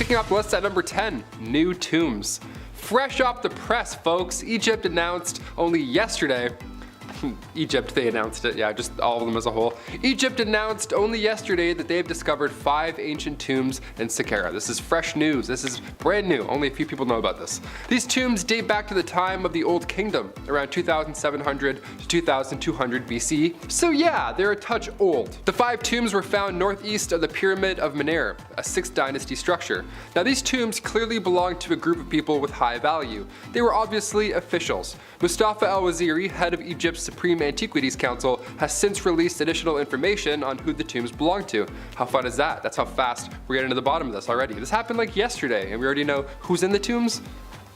Kicking off the list at number 10, new tombs. Fresh off the press, folks, Egypt announced only yesterday. Egypt, they announced it, yeah, just all of them as a whole. Egypt announced only yesterday that they have discovered 5 ancient tombs in Sakara. This is fresh news, this is brand new, only a few people know about this. These tombs date back to the time of the Old Kingdom, around 2700 to 2200 BC, so yeah, they're a touch old. The 5 tombs were found northeast of the Pyramid of Menir, a 6th dynasty structure. Now these tombs clearly belonged to a group of people with high value. They were obviously officials. Mustafa al-Waziri, head of Egypt's Supreme Antiquities Council, has since released additional information on who the tombs belong to. How fun is that? That's how fast we're getting to the bottom of this already. This happened like yesterday and we already know who's in the tombs?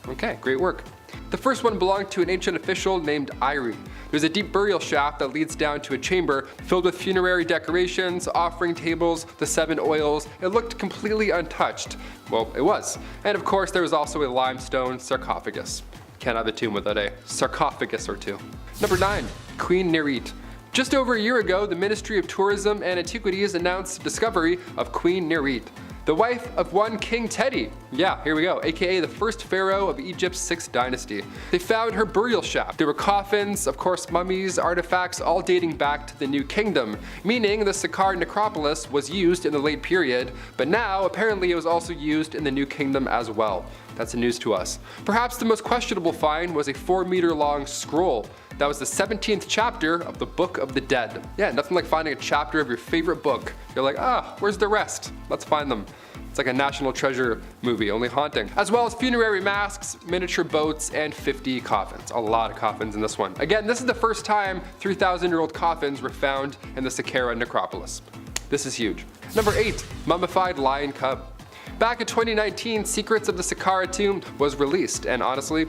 Okay, great work. The first one belonged to an ancient official named Eerie. There's a deep burial shaft that leads down to a chamber filled with funerary decorations, offering tables, the 7 oils. It looked completely untouched. Well, it was. And of course there was also a limestone sarcophagus. Can't have a tomb without a sarcophagus or two. Number 9, Queen Nefertiti. Just over a year ago, the Ministry of Tourism and Antiquities announced the discovery of Queen Nefertiti, the wife of one King Teti. Yeah, here we go, aka the first pharaoh of Egypt's 6th dynasty. They found her burial shaft. There were coffins, of course mummies, artifacts, all dating back to the New Kingdom, meaning the Sakara necropolis was used in the late period, but now apparently it was also used in the New Kingdom as well. That's news to us. Perhaps the most questionable find was a 4-meter long scroll. That was the 17th chapter of the Book of the Dead. Yeah, nothing like finding a chapter of your favorite book. You're like, where's the rest? Let's find them. It's like a National Treasure movie, only haunting. As well as funerary masks, miniature boats, and 50 coffins. A lot of coffins in this one. Again, this is the first time 3,000-year-old coffins were found in the Sakara necropolis. This is huge. Number 8, mummified lion cub. Back in 2019, Secrets of the Sakara Tomb was released, and honestly,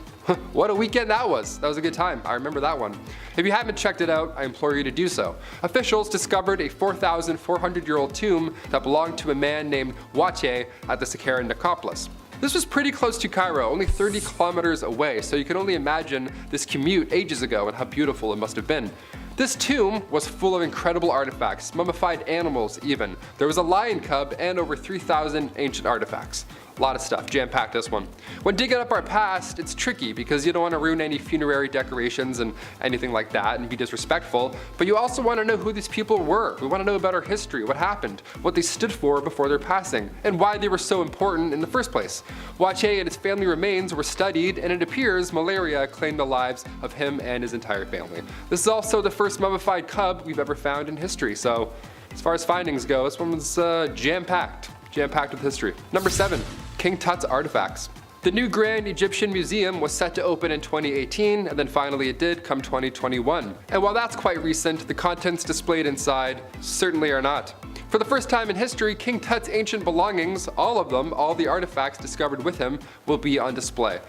what a weekend that was. That was a good time. I remember that one. If you haven't checked it out, I implore you to do so. Officials discovered a 4,400-year-old tomb that belonged to a man named Wache at the Sakara necropolis. This was pretty close to Cairo, only 30 kilometers away, so you can only imagine this commute ages ago and how beautiful it must have been. This tomb was full of incredible artifacts, mummified animals even. There was a lion cub and over 3,000 ancient artifacts. A lot of stuff, jam-packed this one. When digging up our past, it's tricky because you don't want to ruin any funerary decorations and anything like that and be disrespectful, but you also want to know who these people were. We want to know about our history, what happened, what they stood for before their passing, and why they were so important in the first place. Wache and his family remains were studied, and it appears malaria claimed the lives of him and his entire family. This is also the first mummified cub we've ever found in history, so as far as findings go, this one was jam-packed with history. Number 7, King Tut's artifacts. The Newgrange Egyptian Museum was set to open in 2018, and then finally it did come 2021. And while that's quite recent, the contents displayed inside certainly are not. For the first time in history, King Tut's ancient belongings, all of them, all the artifacts discovered with him, will be on display.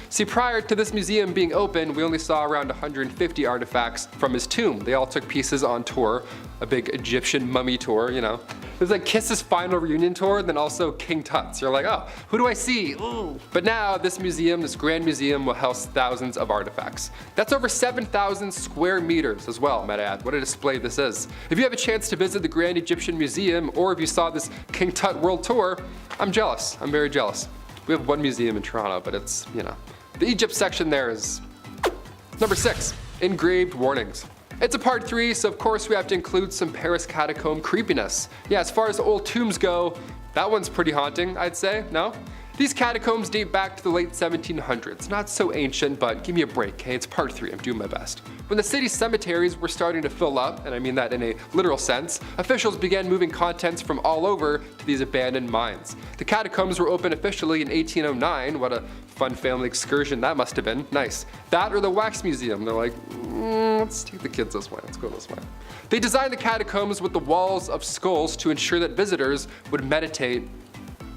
See, prior to this museum being open, we only saw around 150 artifacts from his tomb. They all took pieces on tour, a big Egyptian mummy tour, you know. It was like Kiss's final reunion tour, then also King Tut's. You're like, oh, who do I see? Ooh. But now this museum, this grand museum, will house thousands of artifacts. That's over 7,000 square meters as well, might I add. What a display this is. If you have a chance to visit the Grand Egyptian Museum, or if you saw this King Tut World Tour, I'm jealous. I'm very jealous. We have one museum in Toronto, but it's, you know. The Egypt section there is... Number 6, engraved warnings. It's a part 3, so of course we have to include some Paris catacomb creepiness. Yeah, as far as old tombs go, that one's pretty haunting, I'd say, no? These catacombs date back to the late 1700s. Not so ancient, but give me a break, okay? It's part 3, I'm doing my best. When the city's cemeteries were starting to fill up, and I mean that in a literal sense, officials began moving contents from all over to these abandoned mines. The catacombs were opened officially in 1809. What a fun family excursion that must have been. Nice. That or the wax museum. They're like, let's take the kids this way, let's go this way. They designed the catacombs with the walls of skulls to ensure that visitors would meditate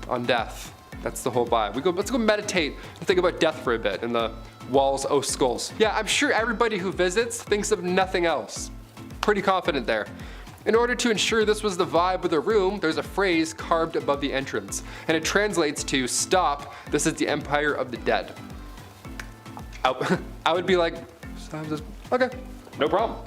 on death. That's the whole vibe. Let's go meditate and think about death for a bit in the walls of skulls. Yeah, I'm sure everybody who visits thinks of nothing else. Pretty confident there. In order to ensure this was the vibe of the room, there's a phrase carved above the entrance, and it translates to, "Stop, this is the empire of the dead." I would be like, okay, no problem.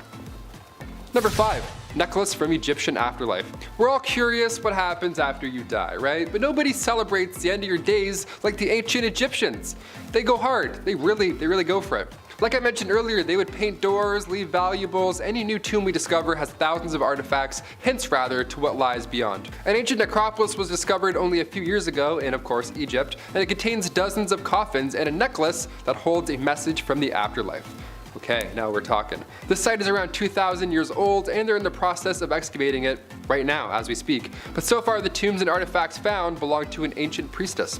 Number 5, necklace from Egyptian afterlife. We're all curious what happens after you die, right? But nobody celebrates the end of your days like the ancient Egyptians. They go hard. They really go for it. Like I mentioned earlier, they would paint doors, leave valuables. Any new tomb we discover has thousands of artifacts, hints rather to what lies beyond. An ancient necropolis was discovered only a few years ago in, of course, Egypt, and it contains dozens of coffins and a necklace that holds a message from the afterlife. Okay, now we're talking. This site is around 2,000 years old, and they're in the process of excavating it right now as we speak. But so far, the tombs and artifacts found belong to an ancient priestess.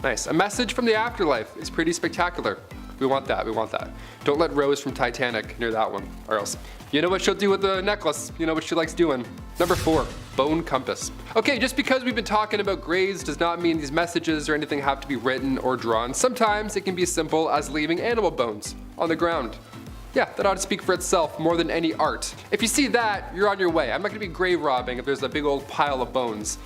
Nice. A message from the afterlife is pretty spectacular. We want that, we want that. Don't let Rose from Titanic near that one, or else you know what she'll do with the necklace. You know what she likes doing. Number 4, bone compass. Okay, just because we've been talking about graves does not mean these messages or anything have to be written or drawn. Sometimes it can be as simple as leaving animal bones on the ground. Yeah, that ought to speak for itself more than any art. If you see that, you're on your way. I'm not gonna be grave robbing if there's a big old pile of bones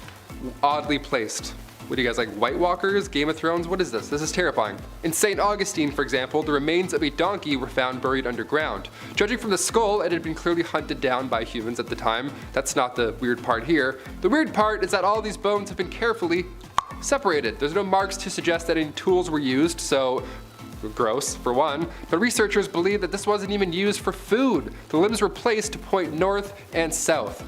oddly placed. What do you guys like, White Walkers, Game of Thrones? What is this? This is terrifying. In St. Augustine, for example, the remains of a donkey were found buried underground. Judging from the skull, it had been clearly hunted down by humans at the time. That's not the weird part here. The weird part is that all these bones have been carefully separated. There's no marks to suggest that any tools were used, so gross, for one, but researchers believe that this wasn't even used for food. The limbs were placed to point north and south.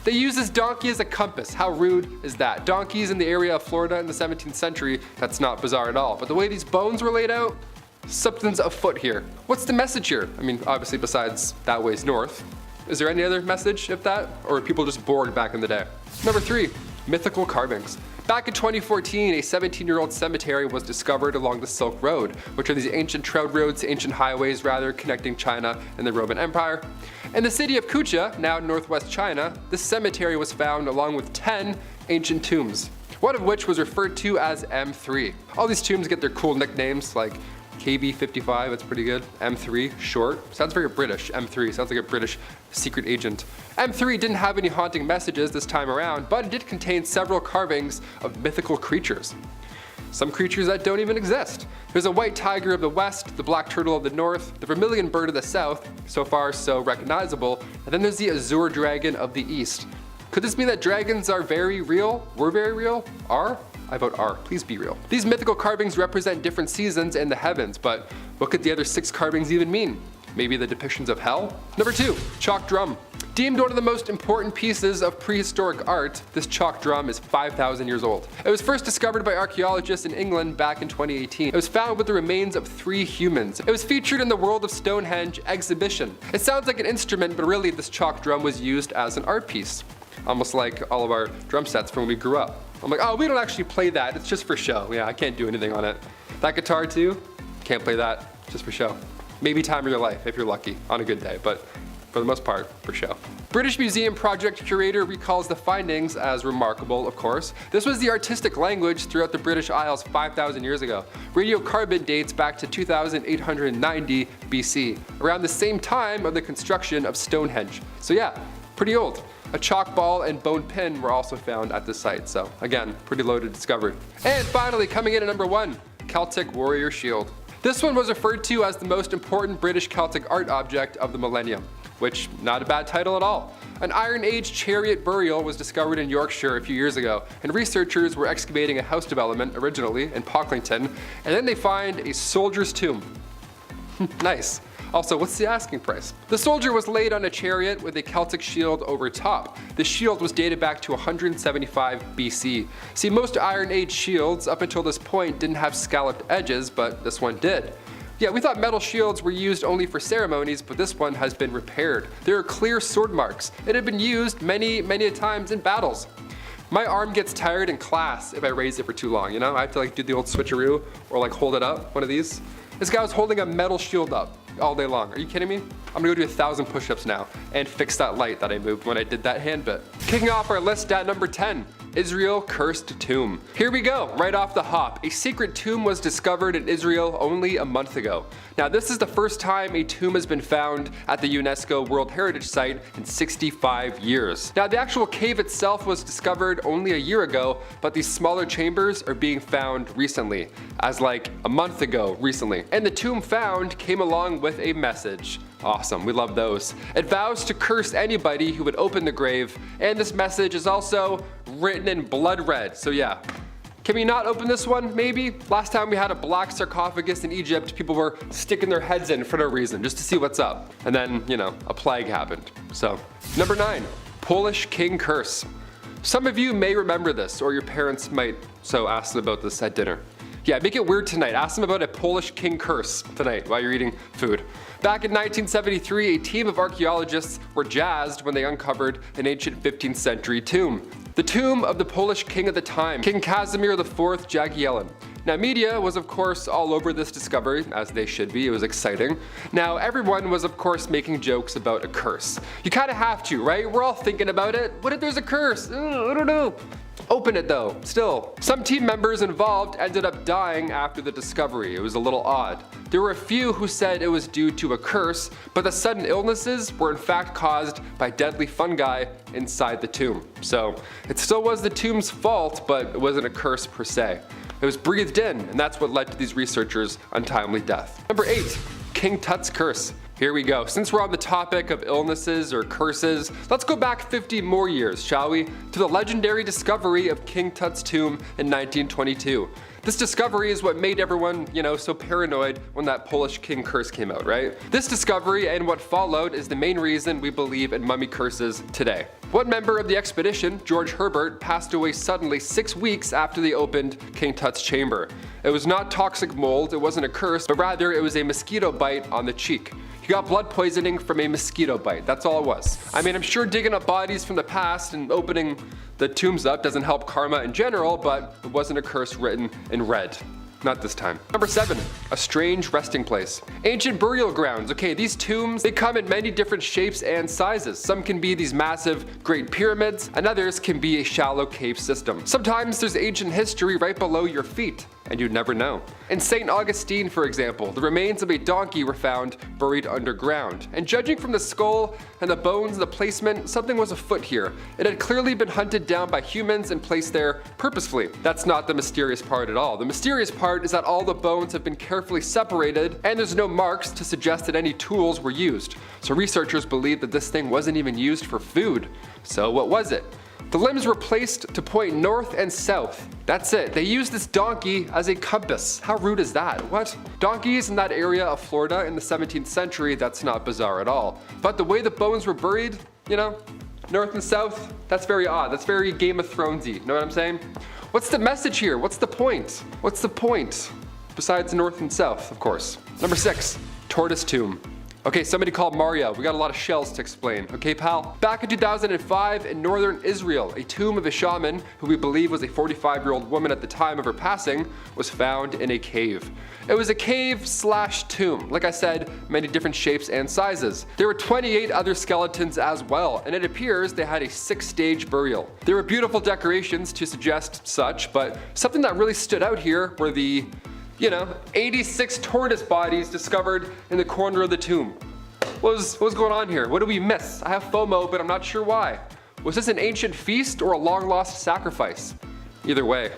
They used this donkey as a compass. How rude is that? Donkeys in the area of Florida in the 17th century, that's not bizarre at all. But the way these bones were laid out, something's afoot here. What's the message here? I mean, obviously besides that way's north. Is there any other message, if that? Or were people just bored back in the day? Number 3, mythical carvings. Back in 2014, a 17-year-old cemetery was discovered along the Silk Road, which are these ancient trade roads, ancient highways rather, connecting China and the Roman Empire. In the city of Kucha, now northwest China, this cemetery was found along with 10 ancient tombs, one of which was referred to as M3. All these tombs get their cool nicknames like KB55, that's pretty good. M3, short. Sounds very British. M3 sounds like a British secret agent. M3 didn't have any haunting messages this time around, but it did contain several carvings of mythical creatures. Some creatures that don't even exist. There's a white tiger of the west, the black turtle of the north, the vermilion bird of the south, so far so recognizable, and then there's the azure dragon of the east. Could this mean that dragons are very real? Were very real? Are? I vote R. Please be real. These mythical carvings represent different seasons in the heavens, but what could the other 6 carvings even mean? Maybe the depictions of hell? Number 2, chalk drum. Deemed one of the most important pieces of prehistoric art, this chalk drum is 5,000 years old. It was first discovered by archaeologists in England back in 2018. It was found with the remains of 3 humans. It was featured in the World of Stonehenge exhibition. It sounds like an instrument, but really this chalk drum was used as an art piece. Almost like all of our drum sets from when we grew up. I'm like, oh, we don't actually play that, it's just for show. Yeah, I can't do anything on it. That guitar too, can't play that, just for show. Maybe time of your life, if you're lucky, on a good day, but for the most part, for show. British Museum project curator recalls the findings as remarkable, of course. This was the artistic language throughout the British Isles 5,000 years ago. Radiocarbon dates back to 2890 BC, around the same time of the construction of Stonehenge. So yeah, pretty old. A chalk ball and bone pin were also found at the site, so again, pretty loaded discovery. And finally, coming in at number 1, Celtic warrior shield. This one was referred to as the most important British Celtic art object of the millennium, which not a bad title at all. An Iron Age chariot burial was discovered in Yorkshire a few years ago, and researchers were excavating a house development originally in Pocklington, and then they find a soldier's tomb. Nice. Also, what's the asking price? The soldier was laid on a chariot with a Celtic shield over top. The shield was dated back to 175 BC. See, most Iron Age shields up until this point didn't have scalloped edges, but this one did. Yeah, we thought metal shields were used only for ceremonies, but this one has been repaired. There are clear sword marks. It had been used many a times in battles. My arm gets tired in class if I raise it for too long, you know? I have to like do the old switcheroo or like hold it up, one of these. This guy was holding a metal shield up all day long. Are you kidding me? I'm gonna go do 1,000 push-ups now and fix that light that I moved when I did that hand bit. Kicking off our list at number 10, Israel Cursed Tomb. Here we go, right off the hop. A secret tomb was discovered in Israel only a month ago. Now this is the first time a tomb has been found at the UNESCO World Heritage Site in 65 years. Now the actual cave itself was discovered only a year ago, but these smaller chambers are being found recently, as like a month ago recently. And the tomb found came along with a message. Awesome, we love those. It vows to curse anybody who would open the grave, and this message is also written in blood red, so yeah. Can we not open this one, maybe? Last time we had a black sarcophagus in Egypt, people were sticking their heads in for no reason, just to see what's up. And then, you know, a plague happened. So, number 9, Polish king curse. Some of you may remember this, or your parents might so ask them about this at dinner. Yeah, make it weird tonight. Ask them about a Polish king curse tonight while you're eating food. Back in 1973, a team of archaeologists were jazzed when they uncovered an ancient 15th century tomb. The tomb of the Polish king at the time, King Casimir IV Jagiellon. Now, media was of course all over this discovery, as they should be. It was exciting. Now, everyone was of course making jokes about a curse. You kind of have to, right? We're all thinking about it. What if there's a curse? I don't know. Open it though, still. Some team members involved ended up dying after the discovery. It was a little odd. There were a few who said it was due to a curse, but the sudden illnesses were in fact caused by deadly fungi inside the tomb. So it still was the tomb's fault, but it wasn't a curse per se. It was breathed in, and that's what led to these researchers' untimely death. Number 8, King Tut's curse. Here we go. Since we're on the topic of illnesses or curses, let's go back 50 more years, shall we? To the legendary discovery of King Tut's tomb in 1922. This discovery is what made everyone, so paranoid when that Polish king curse came out, right? This discovery and what followed is the main reason we believe in mummy curses today. One member of the expedition, George Herbert, passed away suddenly 6 weeks after they opened King Tut's chamber. It was not toxic mold, it wasn't a curse, but rather it was a mosquito bite on the cheek. He got blood poisoning from a mosquito bite, that's all it was. I mean, I'm sure digging up bodies from the past and opening the tombs up doesn't help karma in general, but it wasn't a curse written in red. Not this time. Number 7, a strange resting place. Ancient burial grounds. Okay, these tombs, they come in many different shapes and sizes. Some can be these massive Great Pyramids, and others can be a shallow cave system. Sometimes there's ancient history right below your feet, and you'd never know. In St. Augustine, for example, the remains of a donkey were found buried underground. And judging from the skull and the bones and the placement, something was afoot here. It had clearly been hunted down by humans and placed there purposefully. That's not the mysterious part at all. The mysterious part is that all the bones have been carefully separated and there's no marks to suggest that any tools were used. So researchers believe that this thing wasn't even used for food. So what was it? The limbs were placed to point north and south. That's it. They used this donkey as a compass. How rude is that? What? Donkeys in that area of Florida in the 17th century, that's not bizarre at all. But the way the bones were buried, north and south, that's very odd. That's very Game of Thronesy. Know what I'm saying? What's the message here? What's the point? What's the point? Besides north and south, of course. Number 6, Tortoise tomb. Okay, somebody called Mario. We got a lot of shells to explain. Okay, pal? Back in 2005 in northern Israel, a tomb of a shaman, who we believe was a 45-year-old woman at the time of her passing, was found in a cave. It was a cave/tomb. Like I said, many different shapes and sizes. There were 28 other skeletons as well, and it appears they had a 6-stage burial. There were beautiful decorations to suggest such, but something that really stood out here were the 86 tortoise bodies discovered in the corner of the tomb. What was going on here? What did we miss? I have FOMO, but I'm not sure why. Was this an ancient feast or a long-lost sacrifice? Either way,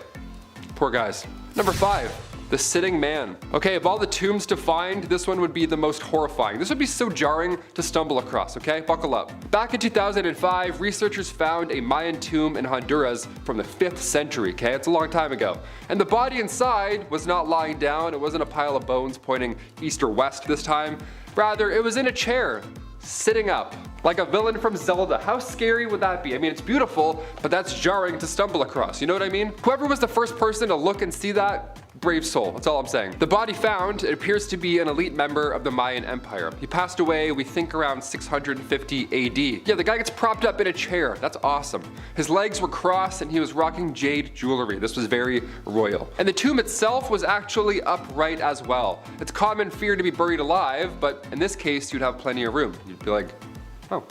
poor guys. Number 5, the sitting man. Okay, of all the tombs to find, this one would be the most horrifying. This would be so jarring to stumble across, okay? Buckle up. Back in 2005, researchers found a Mayan tomb in Honduras from the 5th century, okay? It's a long time ago. And the body inside was not lying down. It wasn't a pile of bones pointing east or west this time. Rather, it was in a chair, sitting up, like a villain from Zelda. How scary would that be? I mean, it's beautiful, but that's jarring to stumble across. You know what I mean? Whoever was the first person to look and see that, brave soul, that's all I'm saying. The body found, it appears to be an elite member of the Mayan Empire. He passed away, we think around 650 AD. Yeah, the guy gets propped up in a chair. That's awesome. His legs were crossed and he was rocking jade jewelry. This was very royal. And the tomb itself was actually upright as well. It's common fear to be buried alive, but in this case, you'd have plenty of room. You'd be like, oh,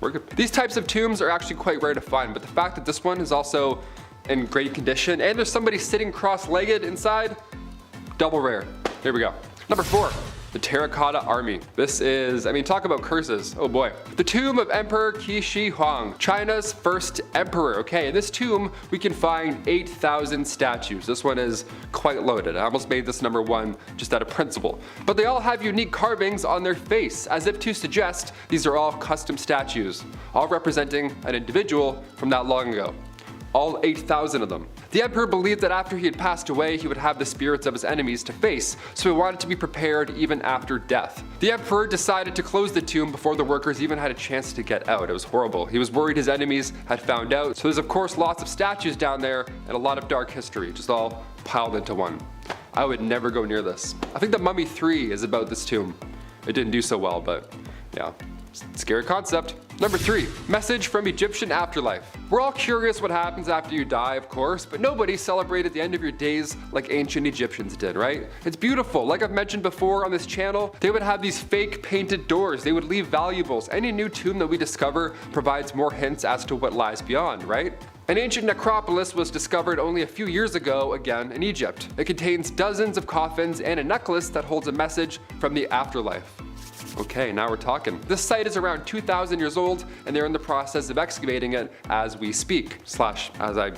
we're good. These types of tombs are actually quite rare to find, but the fact that this one is also in great condition and there's somebody sitting cross-legged inside, double rare. Here we go. Number 4, The Terracotta Army. This is, talk about curses. Oh boy. The tomb of Emperor Qi Shi Huang, China's first emperor. Okay, in this tomb, we can find 8,000 statues. This one is quite loaded. I almost made this number one just out of principle. But they all have unique carvings on their face, as if to suggest these are all custom statues, all representing an individual from that long ago. All 8,000 of them. The emperor believed that after he had passed away, he would have the spirits of his enemies to face, so he wanted to be prepared even after death. The emperor decided to close the tomb before the workers even had a chance to get out. It was horrible. He was worried his enemies had found out, so there's of course lots of statues down there and a lot of dark history, just all piled into one. I would never go near this. I think the Mummy 3 is about this tomb. It didn't do so well, but yeah. Scary concept. Number 3, message from Egyptian afterlife. We're all curious what happens after you die, of course, but nobody celebrated the end of your days like ancient Egyptians did, right? It's beautiful. Like I've mentioned before on this channel, they would have these fake painted doors. They would leave valuables. Any new tomb that we discover provides more hints as to what lies beyond, right? An ancient necropolis was discovered only a few years ago, again in Egypt. It contains dozens of coffins and a necklace that holds a message from the afterlife. Okay, now we're talking. This site is around 2,000 years old, and they're in the process of excavating it as we speak, as I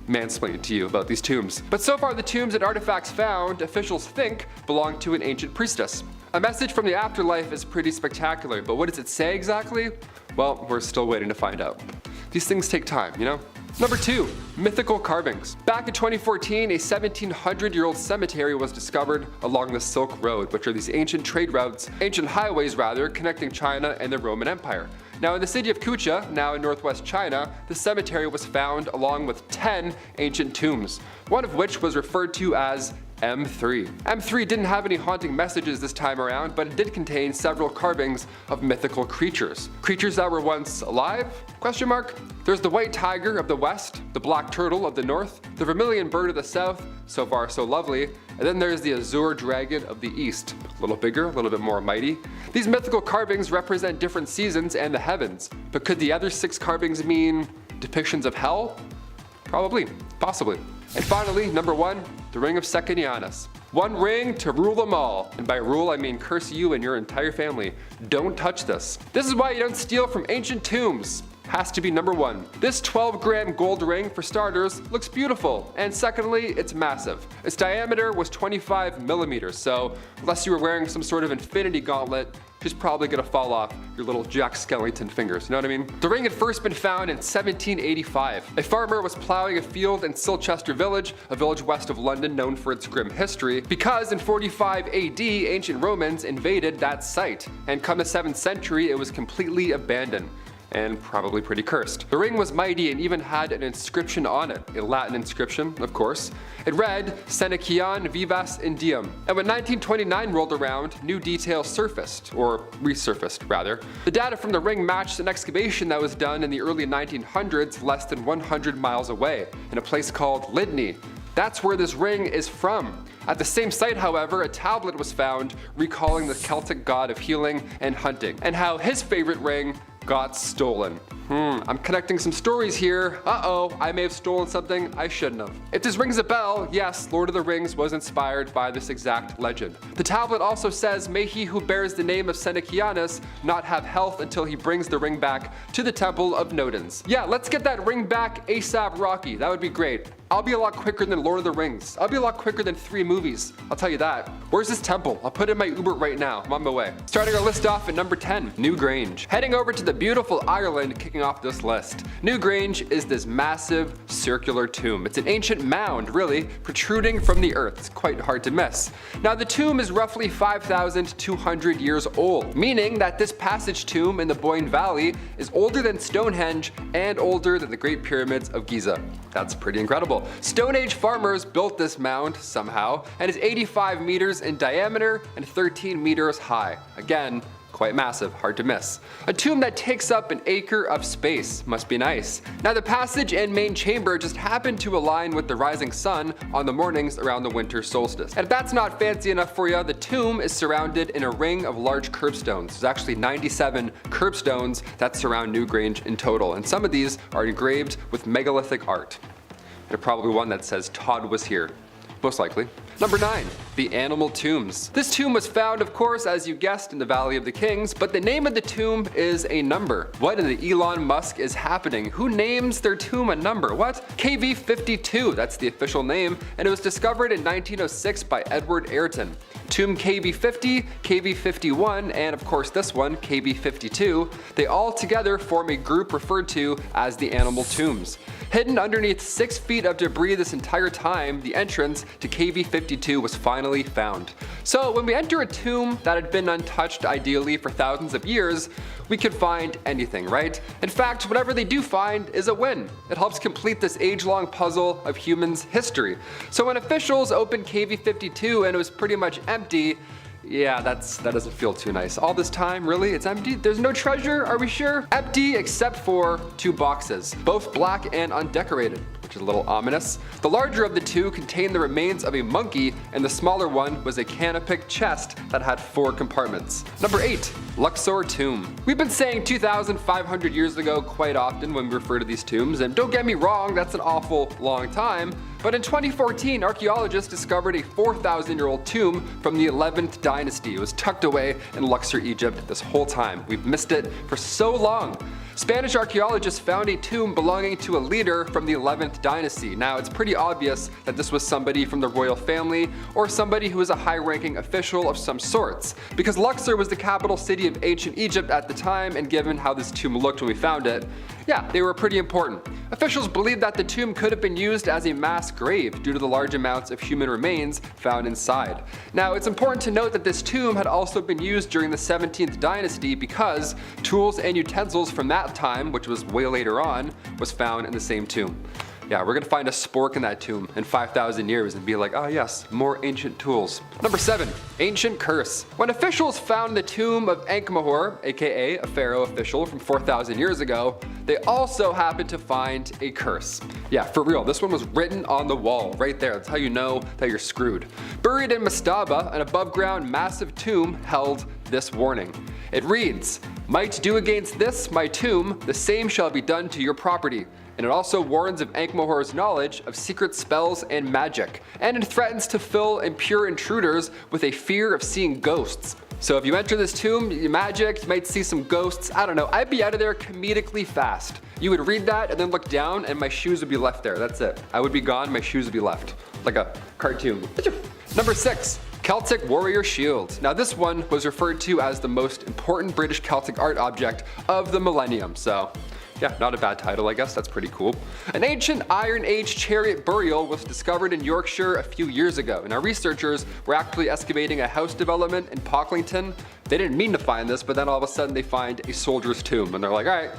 mansplain to you about these tombs. But so far the tombs and artifacts found, officials think, belong to an ancient priestess. A message from the afterlife is pretty spectacular, but what does it say exactly? Well, we're still waiting to find out. These things take time, you know? Number 2, mythical carvings. Back in 2014, a 1,700-year-old cemetery was discovered along the Silk Road, which are these ancient highways connecting China and the Roman Empire. Now in the city of Kucha, now in northwest China, the cemetery was found along with 10 ancient tombs, one of which was referred to as M3. M3 didn't have any haunting messages this time around, but it did contain several carvings of mythical creatures. Creatures that were once alive? Question mark. There's the white tiger of the west, the black turtle of the north, the vermilion bird of the south, so far so lovely, and then there's the azure dragon of the east. A little bigger, a little bit more mighty. These mythical carvings represent different seasons and the heavens, but could the other 6 carvings mean depictions of hell? Probably, possibly. And finally, number 1, the Ring of Sekenianis. One ring to rule them all. And by rule, I mean curse you and your entire family. Don't touch this. This is why you don't steal from ancient tombs. Has to be number 1. This 12-gram gold ring, for starters, looks beautiful, and secondly, it's massive. Its diameter was 25 millimeters, so unless you were wearing some sort of infinity gauntlet, she's probably gonna fall off your little Jack Skellington fingers, you know what I mean? The ring had first been found in 1785. A farmer was plowing a field in Silchester Village, a village west of London known for its grim history, because in 45 AD, ancient Romans invaded that site, and come the 7th century, it was completely abandoned. And probably pretty cursed. The ring was mighty and even had an inscription on it, a Latin inscription, of course. It read, Senequian vivas indium. And when 1929 rolled around, new details surfaced, or resurfaced rather. The data from the ring matched an excavation that was done in the early 1900s less than 100 miles away, in a place called Lydney. That's where this ring is from. At the same site, however, a tablet was found recalling the Celtic god of healing and hunting, and how his favorite ring got stolen. I'm connecting some stories here. Uh-oh, I may have stolen something I shouldn't have. If this rings a bell, yes, Lord of the Rings was inspired by this exact legend. The tablet also says, may he who bears the name of Senequianus not have health until he brings the ring back to the Temple of Nodens. Yeah, let's get that ring back ASAP Rocky. That would be great. I'll be a lot quicker than Lord of the Rings. I'll be a lot quicker than 3 movies. I'll tell you that. Where's this temple? I'll put it in my Uber right now. I'm on my way. Starting our list off at number 10, Newgrange. Heading over to the beautiful Ireland, kicking off this list. Newgrange is this massive circular tomb. It's an ancient mound, really, protruding from the earth. It's quite hard to miss. Now the tomb is roughly 5,200 years old, meaning that this passage tomb in the Boyne Valley is older than Stonehenge and older than the Great Pyramids of Giza. That's pretty incredible. Stone Age farmers built this mound somehow, and is 85 meters in diameter and 13 meters high. Again, quite massive, hard to miss. A tomb that takes up an acre of space. Must be nice. Now the passage and main chamber just happen to align with the rising sun on the mornings around the winter solstice. And if that's not fancy enough for you, the tomb is surrounded in a ring of large curbstones. There's actually 97 curbstones that surround Newgrange in total, and some of these are engraved with megalithic art. And probably one that says Todd was here. Most likely. Number 9. The animal tombs. This tomb was found, of course, as you guessed, in the Valley of the Kings, but the name of the tomb is a number. What in the Elon Musk is happening? Who names their tomb a number? What? KV52, that's the official name, and it was discovered in 1906 by Edward Ayrton. Tomb KV50, KV51, and of course this one, KV52, they all together form a group referred to as the animal tombs. Hidden underneath 6 feet of debris this entire time, the entrance to KV52 was finally found. So when we enter a tomb that had been untouched ideally for thousands of years, we could find anything, right? In fact, whatever they do find is a win. It helps complete this age-long puzzle of humans' history. So when officials opened KV52 and it was pretty much empty, yeah, that doesn't feel too nice. All this time, really? It's empty? There's no treasure? Are we sure? Empty except for 2 boxes, both black and undecorated, which is a little ominous. The larger of the 2 contained the remains of a monkey, and the smaller one was a canopic chest that had 4 compartments. Number 8. Luxor tomb. We've been saying 2,500 years ago quite often when we refer to these tombs, and don't get me wrong, that's an awful long time. But in 2014, archaeologists discovered a 4,000-year-old tomb from the 11th dynasty. It was tucked away in Luxor, Egypt this whole time. We've missed it for so long. Spanish archaeologists found a tomb belonging to a leader from the 11th dynasty. Now, it's pretty obvious that this was somebody from the royal family or somebody who was a high-ranking official of some sorts, because Luxor was the capital city of ancient Egypt at the time, and given how this tomb looked when we found it, yeah, they were pretty important. Officials believed that the tomb could have been used as a mass grave due to the large amounts of human remains found inside. Now, it's important to note that this tomb had also been used during the 17th dynasty because tools and utensils from that time, which was way later on, was found in the same tomb. Yeah, we're gonna find a spork in that tomb in 5,000 years and be like, oh yes, more ancient tools. Number 7. Ancient curse. When officials found the tomb of Ankh-Mahor, aka a pharaoh official from 4,000 years ago, they also happened to find a curse. Yeah, for real, this one was written on the wall, right there. That's how you know that you're screwed. Buried in Mastaba, an above-ground massive tomb held this warning. It reads, "Might do against this, my tomb, the same shall be done to your property." And it also warns of Ankh-Mahor's knowledge of secret spells and magic, and it threatens to fill impure intruders with a fear of seeing ghosts. So if you enter this tomb, you magic, you might see some ghosts, I don't know, I'd be out of there comedically fast. You would read that and then look down and my shoes would be left there, that's it. I would be gone, my shoes would be left. Like a cartoon. Number 6. Celtic warrior shield. Now this one was referred to as the most important British Celtic art object of the millennium, so yeah, not a bad title, I guess. That's pretty cool. An ancient Iron Age chariot burial was discovered in Yorkshire a few years ago. And our researchers were actually excavating a house development in Pocklington. They didn't mean to find this, but then all of a sudden they find a soldier's tomb. And they're like, all right,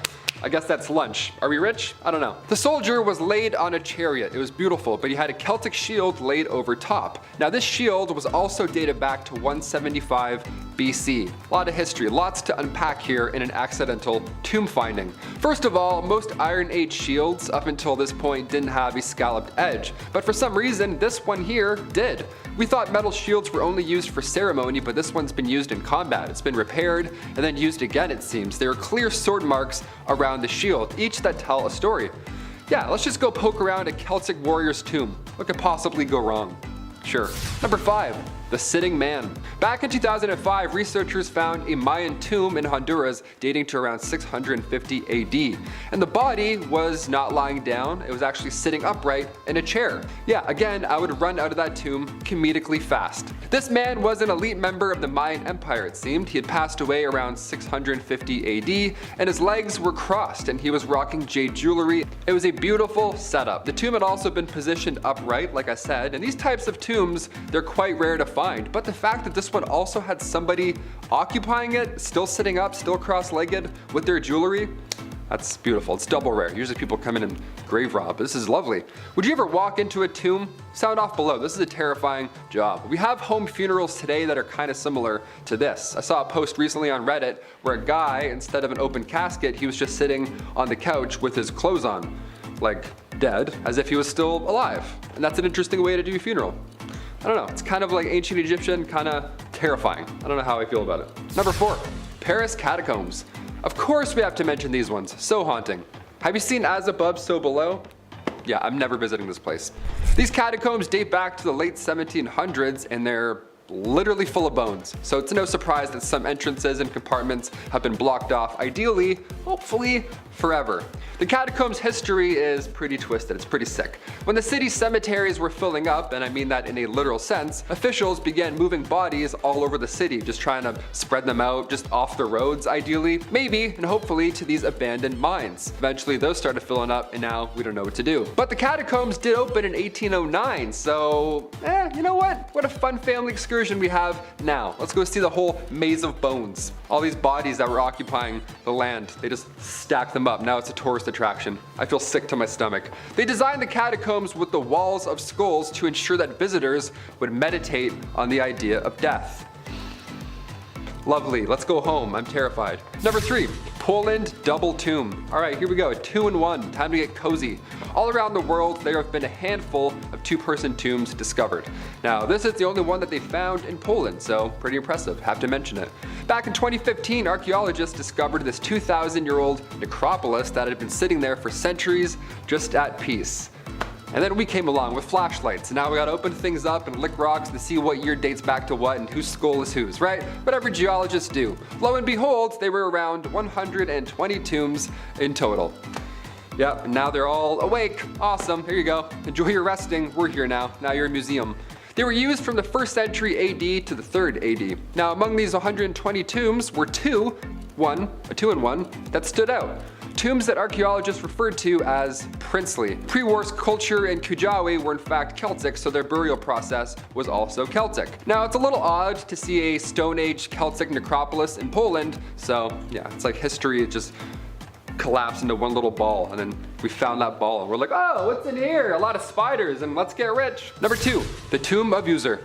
I guess that's lunch. Are we rich? I don't know. The soldier was laid on a chariot. It was beautiful, but he had a Celtic shield laid over top. Now this shield was also dated back to 175 BC. A lot of history, lots to unpack here in an accidental tomb finding. First of all, most Iron Age shields up until this point didn't have a scalloped edge, but for some reason this one here did. We thought metal shields were only used for ceremony, but this one's been used in combat. It's been repaired and then used again, it seems. There are clear sword marks around the shield, each that tell a story. Yeah, let's just go poke around a Celtic warrior's tomb. What could possibly go wrong? Sure. Number 5. The Sitting Man. Back in 2005, researchers found a Mayan tomb in Honduras dating to around 650 AD. And the body was not lying down, it was actually sitting upright in a chair. Yeah, again, I would run out of that tomb comedically fast. This man was an elite member of the Mayan Empire, it seemed. He had passed away around 650 AD, and his legs were crossed, and he was rocking jade jewelry. It was a beautiful setup. The tomb had also been positioned upright, like I said, and these types of tombs, they're quite rare to find. But the fact that this one also had somebody occupying it, still sitting up, still cross-legged with their jewelry, that's beautiful. It's double rare. Usually people come in and grave rob. This is lovely. Would you ever walk into a tomb? Sound off below. This is a terrifying job. We have home funerals today that are kind of similar to this. I saw a post recently on Reddit where a guy, instead of an open casket, he was just sitting on the couch with his clothes on, like dead, as if he was still alive. And that's an interesting way to do a funeral. I don't know, it's kind of like ancient Egyptian, kind of terrifying. I don't know how I feel about it. Number 4, Paris catacombs. Of course we have to mention these ones, so haunting. Have you seen As Above, So Below? yeah, I'm never visiting this place. These catacombs date back to the late 1700s and they're literally full of bones. So it's no surprise that some entrances and compartments have been blocked off, ideally, hopefully, forever. The catacombs' history is pretty twisted, it's pretty sick. When the city's cemeteries were filling up, and I mean that in a literal sense, officials began moving bodies all over the city, just trying to spread them out, just off the roads ideally, maybe, and hopefully to these abandoned mines. Eventually those started filling up and now we don't know what to do. But the catacombs did open in 1809, so, you know what? What a fun family excursion we have now. Let's go see the whole maze of bones. All these bodies that were occupying the land, they just stacked them up. Now it's a tourist attraction. I feel sick to my stomach. They designed the catacombs with the walls of skulls to ensure that visitors would meditate on the idea of death. Lovely, let's go home, I'm terrified. Number 3, Poland double tomb. All right, here we go, 2-in-1, time to get cozy. All around the world, there have been a handful of 2-person tombs discovered. Now, this is the only one that they found in Poland, so pretty impressive, have to mention it. Back in 2015, archaeologists discovered this 2,000-year-old necropolis that had been sitting there for centuries, just at peace. And then we came along with flashlights, and now we gotta open things up and lick rocks to see what year dates back to what and whose skull is whose, right? Whatever geologists do. Lo and behold, they were around 120 tombs in total. Yep, and now they're all awake. Awesome, here you go. Enjoy your resting, we're here now. Now you're a museum. They were used from the 1st century AD to the 3rd AD. Now among these 120 tombs were a 2-in-1 that stood out. Tombs that archaeologists referred to as princely. Pre-war culture in Kujawi were in fact Celtic, so their burial process was also Celtic. Now it's a little odd to see a Stone Age Celtic necropolis in Poland, so yeah, it's like history just collapsed into one little ball, and then we found that ball and we're like, oh, what's in here? A lot of spiders and let's get rich. Number 2, the tomb of User.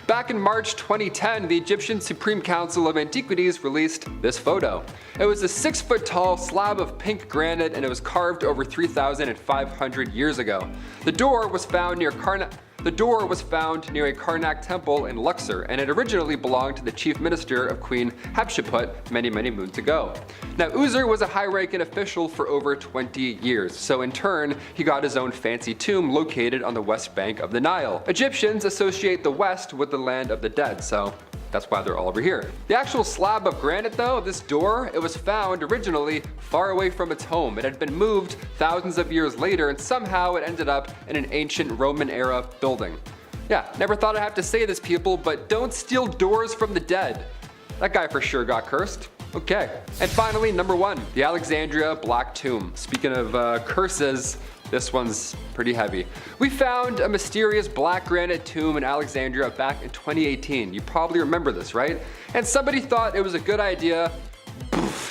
Back in March 2010, the Egyptian Supreme Council of Antiquities released this photo. It was a 6-foot tall slab of pink granite and it was carved over 3,500 years ago. The door was found near a Karnak temple in Luxor, and it originally belonged to the chief minister of Queen Hatshepsut many moons ago. Now User was a high-ranking official for over 20 years, so in turn he got his own fancy tomb located on the west bank of the Nile. Egyptians associate the west with the land of the dead, so that's why they're all over here. The actual slab of granite though, this door, it was found originally far away from its home. It had been moved thousands of years later and somehow it ended up in an ancient Roman era building. Yeah, never thought I'd have to say this, people, but don't steal doors from the dead. That guy for sure got cursed. Okay. And finally, number 1, the Alexandria Black Tomb. Speaking of curses, this one's pretty heavy. We found a mysterious black granite tomb in Alexandria back in 2018. You probably remember this, right? And somebody thought it was a good idea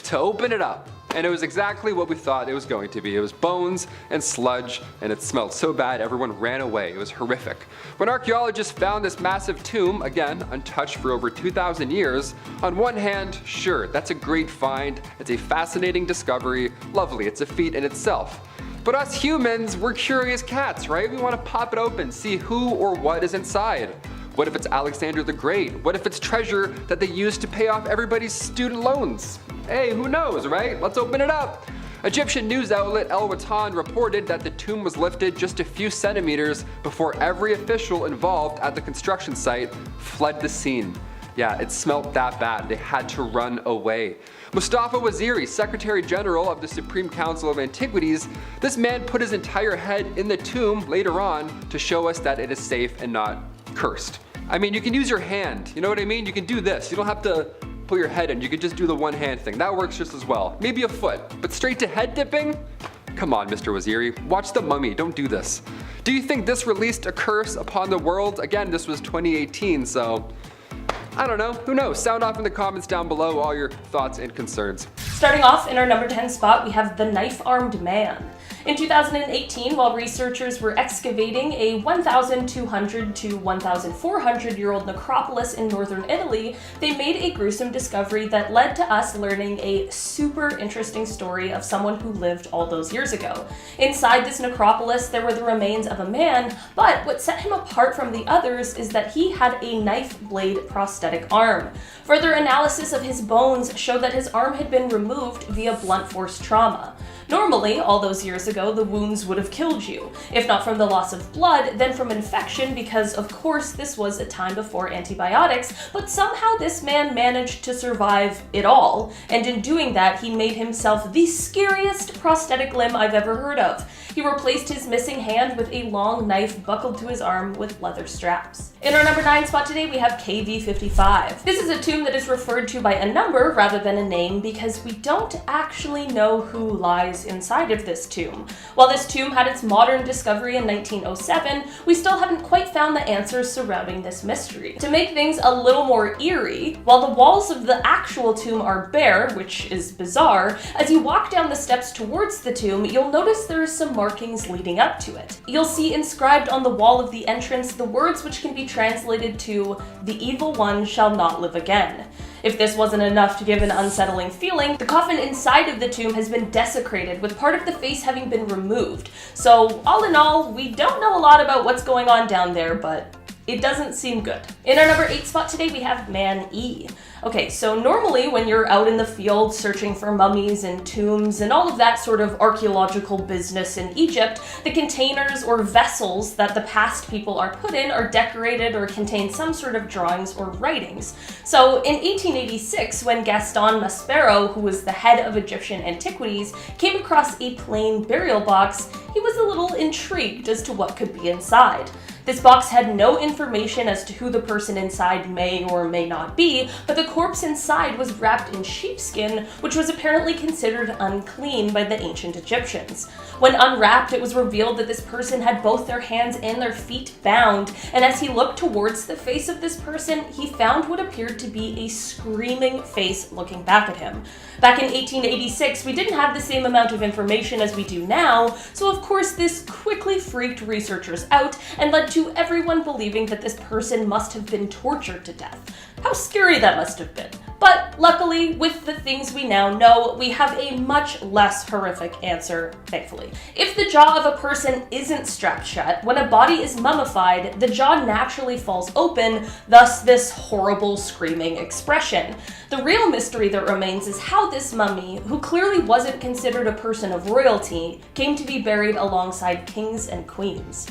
to open it up. And it was exactly what we thought it was going to be. It was bones and sludge, and it smelled so bad everyone ran away. It was horrific. When archaeologists found this massive tomb, again, untouched for over 2,000 years, on one hand, sure, that's a great find. It's a fascinating discovery. Lovely, it's a feat in itself. But us humans, we're curious cats, right? We want to pop it open, see who or what is inside. What if it's Alexander the Great? What if it's treasure that they used to pay off everybody's student loans? Hey, who knows, right? Let's open it up. Egyptian news outlet El Watan reported that the tomb was lifted just a few centimeters before every official involved at the construction site fled the scene. Yeah, it smelled that bad. They had to run away. Mustafa Waziri, Secretary General of the Supreme Council of Antiquities, this man put his entire head in the tomb later on to show us that it is safe and not cursed. I mean, you can use your hand, you know what I mean? You can do this. You don't have to put your head in. You can just do the one hand thing. That works just as well. Maybe a foot, but straight to head dipping? Come on, Mr. Waziri. Watch The Mummy. Don't do this. Do you think this released a curse upon the world? Again, this was 2018, so I don't know. Who knows? Sound off in the comments down below all your thoughts and concerns. Starting off in our number 10 spot, we have the knife-armed man. In 2018, while researchers were excavating a 1,200 to 1,400-year-old necropolis in northern Italy, they made a gruesome discovery that led to us learning a super interesting story of someone who lived all those years ago. Inside this necropolis, there were the remains of a man, but what set him apart from the others is that he had a knife blade prosthetic arm. Further analysis of his bones showed that his arm had been removed via blunt force trauma. Normally, all those years ago, the wounds would have killed you. If not from the loss of blood, then from infection, because of course this was a time before antibiotics, but somehow this man managed to survive it all, and in doing that, he made himself the scariest prosthetic limb I've ever heard of. He replaced his missing hand with a long knife buckled to his arm with leather straps. In our number 9 spot today, we have KV55. This is a tomb that is referred to by a number rather than a name because we don't actually know who lies inside of this tomb. While this tomb had its modern discovery in 1907, we still haven't quite found the answers surrounding this mystery. To make things a little more eerie, while the walls of the actual tomb are bare, which is bizarre, as you walk down the steps towards the tomb, you'll notice there are some markings leading up to it. You'll see inscribed on the wall of the entrance the words which can be translated to, "The evil one shall not live again." If this wasn't enough to give an unsettling feeling, the coffin inside of the tomb has been desecrated, with part of the face having been removed. So all in all, we don't know a lot about what's going on down there, but it doesn't seem good. In our number 8 spot today, we have Man E. Okay, so normally when you're out in the field searching for mummies and tombs and all of that sort of archaeological business in Egypt, the containers or vessels that the past people are put in are decorated or contain some sort of drawings or writings. So in 1886, when Gaston Maspero, who was the head of Egyptian antiquities, came across a plain burial box, he was a little intrigued as to what could be inside. This box had no information as to who the person inside may or may not be, but the corpse inside was wrapped in sheepskin, which was apparently considered unclean by the ancient Egyptians. When unwrapped, it was revealed that this person had both their hands and their feet bound, and as he looked towards the face of this person, he found what appeared to be a screaming face looking back at him. Back in 1886, we didn't have the same amount of information as we do now, so of course this quickly freaked researchers out and led to everyone believing that this person must have been tortured to death. How scary that must have been. But luckily, with the things we now know, we have a much less horrific answer, thankfully. If the jaw of a person isn't strapped shut, when a body is mummified, the jaw naturally falls open, thus this horrible screaming expression. The real mystery that remains is how this mummy, who clearly wasn't considered a person of royalty, came to be buried alongside kings and queens.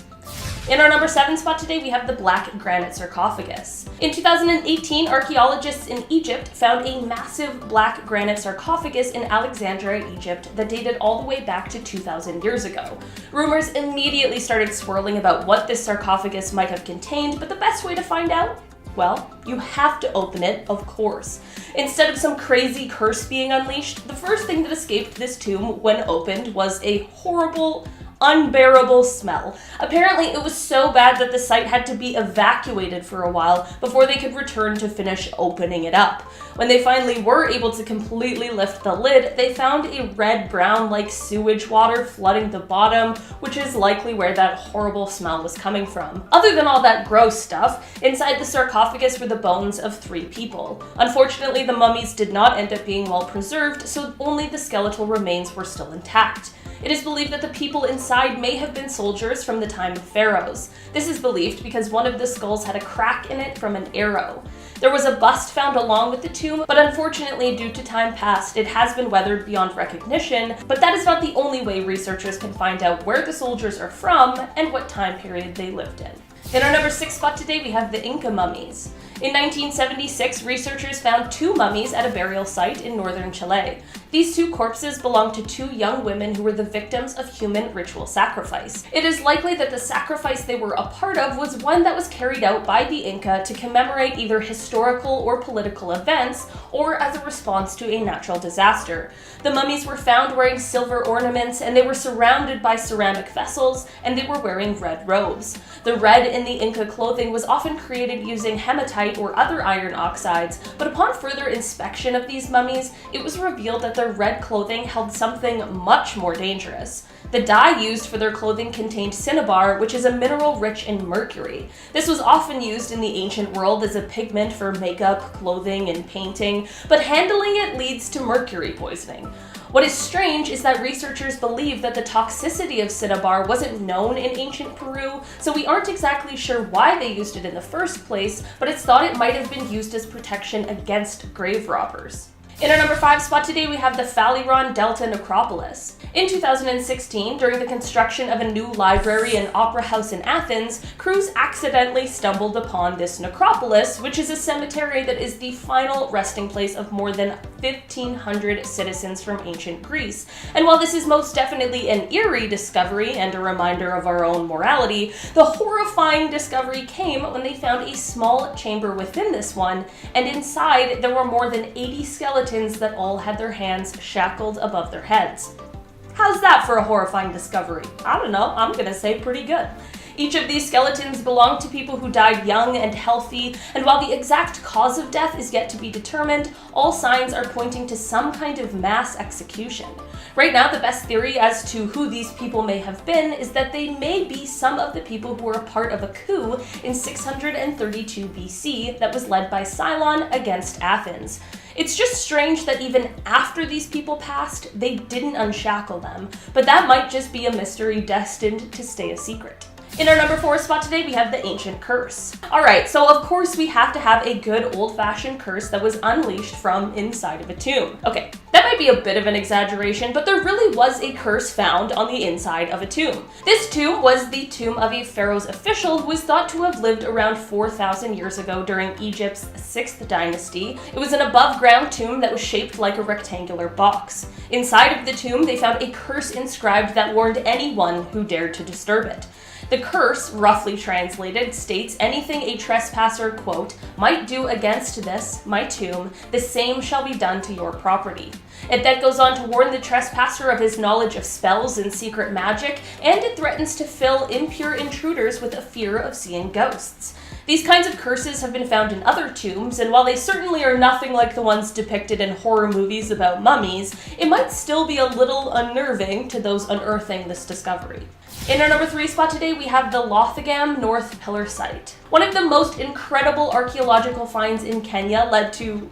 In our number 7 spot today, we have the Black Granite Sarcophagus. In 2018, archaeologists in Egypt found a massive black granite sarcophagus in Alexandria, Egypt that dated all the way back to 2,000 years ago. Rumors immediately started swirling about what this sarcophagus might have contained, but the best way to find out? Well, you have to open it, of course. Instead of some crazy curse being unleashed, the first thing that escaped this tomb when opened was a horrible, unbearable smell. Apparently it was so bad that the site had to be evacuated for a while before they could return to finish opening it up. When they finally were able to completely lift the lid, they found a red-brown like sewage water flooding the bottom, which is likely where that horrible smell was coming from. Other than all that gross stuff, inside the sarcophagus were the bones of 3 people. Unfortunately, the mummies did not end up being well preserved, so only the skeletal remains were still intact. It is believed that the people inside may have been soldiers from the time of pharaohs. This is believed because one of the skulls had a crack in it from an arrow. There was a bust found along with the tomb, but unfortunately, due to time past, it has been weathered beyond recognition, but that is not the only way researchers can find out where the soldiers are from and what time period they lived in. In our number 6 spot today, we have the Inca mummies. In 1976, researchers found 2 mummies at a burial site in northern Chile. These 2 corpses belonged to 2 young women who were the victims of human ritual sacrifice. It is likely that the sacrifice they were a part of was one that was carried out by the Inca to commemorate either historical or political events, or as a response to a natural disaster. The mummies were found wearing silver ornaments, and they were surrounded by ceramic vessels, and they were wearing red robes. The red in the Inca clothing was often created using hematite or other iron oxides, but upon further inspection of these mummies, it was revealed that their red clothing held something much more dangerous. The dye used for their clothing contained cinnabar, which is a mineral rich in mercury. This was often used in the ancient world as a pigment for makeup, clothing, and painting, but handling it leads to mercury poisoning. What is strange is that researchers believe that the toxicity of cinnabar wasn't known in ancient Peru, so we aren't exactly sure why they used it in the first place, but it's thought it might have been used as protection against grave robbers. In our number 5 spot today, we have the Phaleron Delta Necropolis. In 2016, during the construction of a new library and opera house in Athens, crews accidentally stumbled upon this necropolis, which is a cemetery that is the final resting place of more than 1,500 citizens from ancient Greece. And while this is most definitely an eerie discovery and a reminder of our own morality, the horrifying discovery came when they found a small chamber within this one, and inside there were more than 80 skeletons that all had their hands shackled above their heads. How's that for a horrifying discovery? I don't know, I'm gonna say pretty good. Each of these skeletons belonged to people who died young and healthy, and while the exact cause of death is yet to be determined, all signs are pointing to some kind of mass execution. Right now, the best theory as to who these people may have been is that they may be some of the people who were a part of a coup in 632 BC that was led by Cylon against Athens. It's just strange that even after these people passed, they didn't unshackle them, but that might just be a mystery destined to stay a secret. In our number 4 spot today, we have the Ancient Curse. Alright, so of course we have to have a good old-fashioned curse that was unleashed from inside of a tomb. Okay, that might be a bit of an exaggeration, but there really was a curse found on the inside of a tomb. This tomb was the tomb of a pharaoh's official who was thought to have lived around 4,000 years ago during Egypt's 6th dynasty. It was an above-ground tomb that was shaped like a rectangular box. Inside of the tomb, they found a curse inscribed that warned anyone who dared to disturb it. The curse, roughly translated, states anything a trespasser, quote, might do against this, my tomb, the same shall be done to your property. It then goes on to warn the trespasser of his knowledge of spells and secret magic, and it threatens to fill impure intruders with a fear of seeing ghosts. These kinds of curses have been found in other tombs, and while they certainly are nothing like the ones depicted in horror movies about mummies, it might still be a little unnerving to those unearthing this discovery. In our number 3 spot today, we have the Lothagam North Pillar Site. One of the most incredible archaeological finds in Kenya led to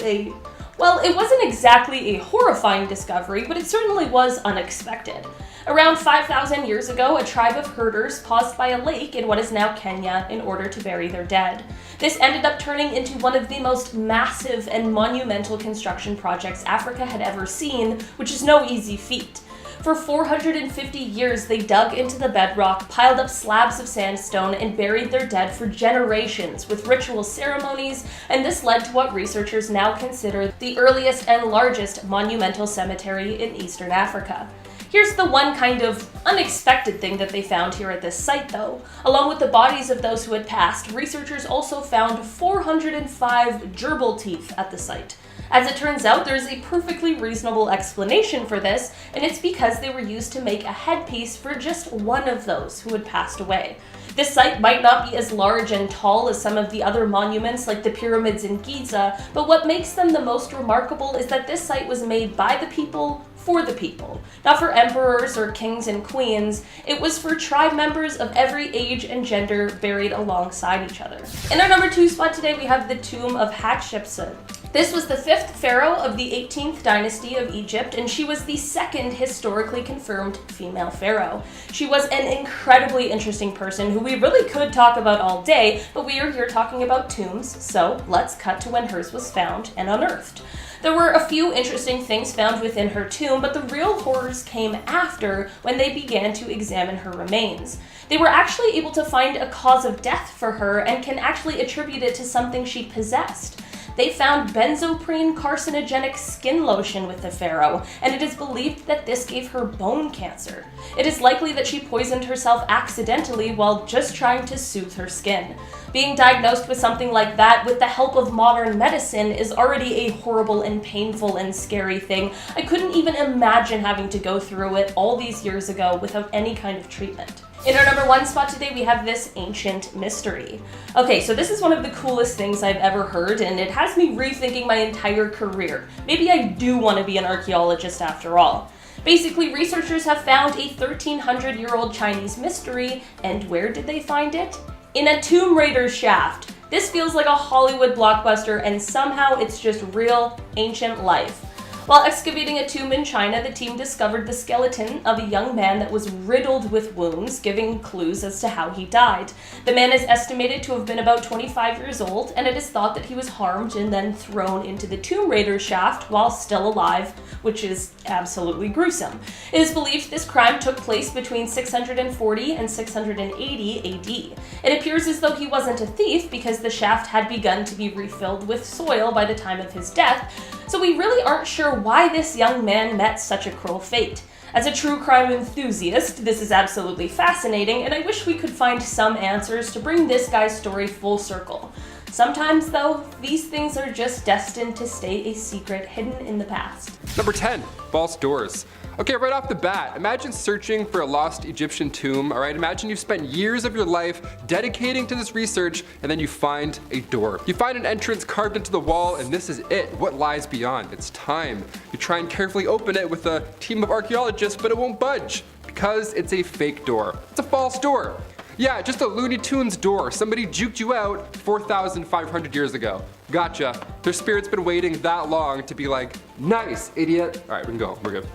well, it wasn't exactly a horrifying discovery, but it certainly was unexpected. Around 5,000 years ago, a tribe of herders paused by a lake in what is now Kenya in order to bury their dead. This ended up turning into one of the most massive and monumental construction projects Africa had ever seen, which is no easy feat. For 450 years, they dug into the bedrock, piled up slabs of sandstone, and buried their dead for generations with ritual ceremonies, and this led to what researchers now consider the earliest and largest monumental cemetery in Eastern Africa. Here's the one kind of unexpected thing that they found here at this site though. Along with the bodies of those who had passed, researchers also found 405 gerbil teeth at the site. As it turns out, there's a perfectly reasonable explanation for this, and it's because they were used to make a headpiece for just one of those who had passed away. This site might not be as large and tall as some of the other monuments like the pyramids in Giza, but what makes them the most remarkable is that this site was made by the people for the people. Not for emperors or kings and queens, it was for tribe members of every age and gender buried alongside each other. In our number 2 spot today, we have the tomb of Hatshepsut. This was the 5th pharaoh of the 18th dynasty of Egypt, and she was the 2nd historically confirmed female pharaoh. She was an incredibly interesting person who we really could talk about all day, but we are here talking about tombs, so let's cut to when hers was found and unearthed. There were a few interesting things found within her tomb, but the real horrors came after when they began to examine her remains. They were actually able to find a cause of death for her and can actually attribute it to something she possessed. They found benzoprene carcinogenic skin lotion with the pharaoh, and it is believed that this gave her bone cancer. It is likely that she poisoned herself accidentally while just trying to soothe her skin. Being diagnosed with something like that with the help of modern medicine is already a horrible and painful and scary thing. I couldn't even imagine having to go through it all these years ago without any kind of treatment. In our number 1 spot today, we have this ancient mystery. Okay, so this is one of the coolest things I've ever heard, and it has me rethinking my entire career. Maybe I do want to be an archaeologist after all. Basically, researchers have found a 1,300-year-old Chinese mystery, and where did they find it? In a Tomb Raider shaft. This feels like a Hollywood blockbuster, and somehow it's just real ancient life. While excavating a tomb in China, the team discovered the skeleton of a young man that was riddled with wounds, giving clues as to how he died. The man is estimated to have been about 25 years old, and it is thought that he was harmed and then thrown into the Tomb Raider shaft while still alive, which is absolutely gruesome. It is believed this crime took place between 640 and 680 AD. It appears as though he wasn't a thief because the shaft had begun to be refilled with soil by the time of his death, so we really aren't sure why this young man met such a cruel fate. As a true crime enthusiast, this is absolutely fascinating, and I wish we could find some answers to bring this guy's story full circle. Sometimes, though, these things are just destined to stay a secret hidden in the past. Number 10, false doors. Okay, right off the bat, imagine searching for a lost Egyptian tomb, alright? Imagine you've spent years of your life dedicating to this research, and then you find a door. You find an entrance carved into the wall, and this is it. What lies beyond? It's time. You try and carefully open it with a team of archaeologists, but it won't budge, because it's a fake door. It's a false door. Yeah, just a Looney Tunes door. Somebody juked you out 4,500 years ago. Gotcha. Their spirit's been waiting that long to be like, nice, idiot. All right, we can go, we're good.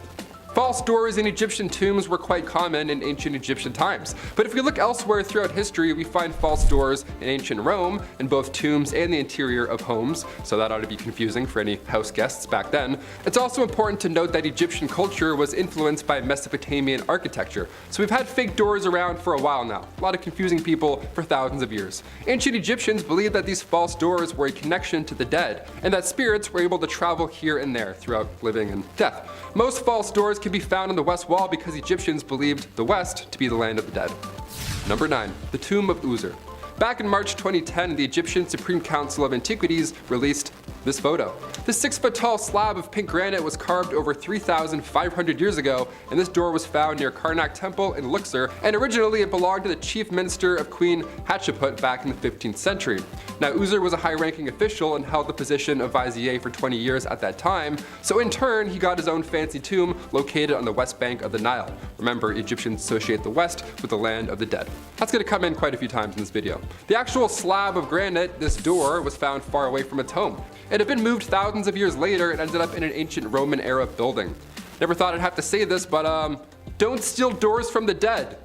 False doors in Egyptian tombs were quite common in ancient Egyptian times. But if we look elsewhere throughout history, we find false doors in ancient Rome, in both tombs and the interior of homes, so that ought to be confusing for any house guests back then. It's also important to note that Egyptian culture was influenced by Mesopotamian architecture, so we've had fake doors around for a while now. A lot of confusing people for thousands of years. Ancient Egyptians believed that these false doors were a connection to the dead, and that spirits were able to travel here and there throughout living and death. Most false doors can be found on the West Wall because Egyptians believed the West to be the land of the dead. Number 9, the tomb of User. Back in March 2010, the Egyptian Supreme Council of Antiquities released this photo. This 6-foot-tall slab of pink granite was carved over 3,500 years ago, and this door was found near Karnak Temple in Luxor, and originally it belonged to the chief minister of Queen Hatshepsut back in the 15th century. Now, User was a high-ranking official and held the position of Vizier for 20 years at that time, so in turn, he got his own fancy tomb located on the west bank of the Nile. Remember, Egyptians associate the West with the land of the dead. That's going to come in quite a few times in this video. The actual slab of granite, this door, was found far away from its home. It had been moved thousands of years later and ended up in an ancient Roman era building. Never thought I'd have to say this, but don't steal doors from the dead.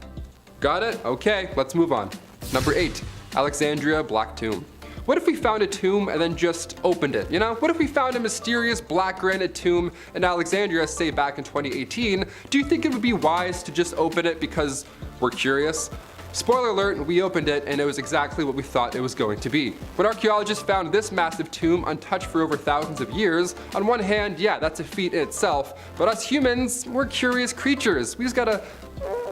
Got it? Okay, let's move on. Number 8, Alexandria Black Tomb. What if we found a tomb and then just opened it, you know? What if we found a mysterious black granite tomb in Alexandria, say back in 2018? Do you think it would be wise to just open it because we're curious? Spoiler alert, we opened it and it was exactly what we thought it was going to be. When archaeologists found this massive tomb untouched for over thousands of years, on one hand, yeah, that's a feat in itself, but us humans, we're curious creatures. We just gotta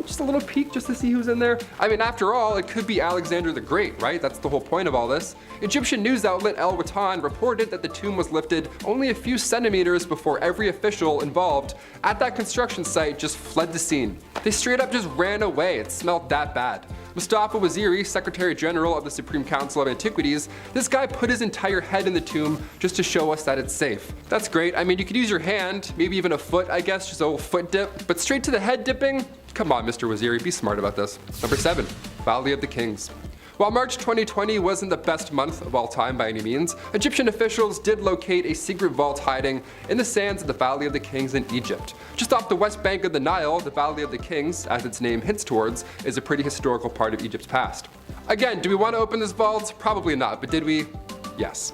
just a little peek just to see who's in there. I mean, after all, it could be Alexander the Great, right? That's the whole point of all this. Egyptian news outlet El Watan reported that the tomb was lifted only a few centimeters before every official involved at that construction site just fled the scene. They straight up just ran away. It smelled that bad. Mustafa Waziri, Secretary General of the Supreme Council of Antiquities, this guy put his entire head in the tomb just to show us that it's safe. That's great. I mean, you could use your hand, maybe even a foot, I guess, just a little foot dip, but straight to the head dipping? Come on, Mr. Waziri, be smart about this. Number 7, Valley of the Kings. While March 2020 wasn't the best month of all time by any means, Egyptian officials did locate a secret vault hiding in the sands of the Valley of the Kings in Egypt. Just off the west bank of the Nile, the Valley of the Kings, as its name hints towards, is a pretty historical part of Egypt's past. Again, do we want to open this vault? Probably not, but did we? Yes.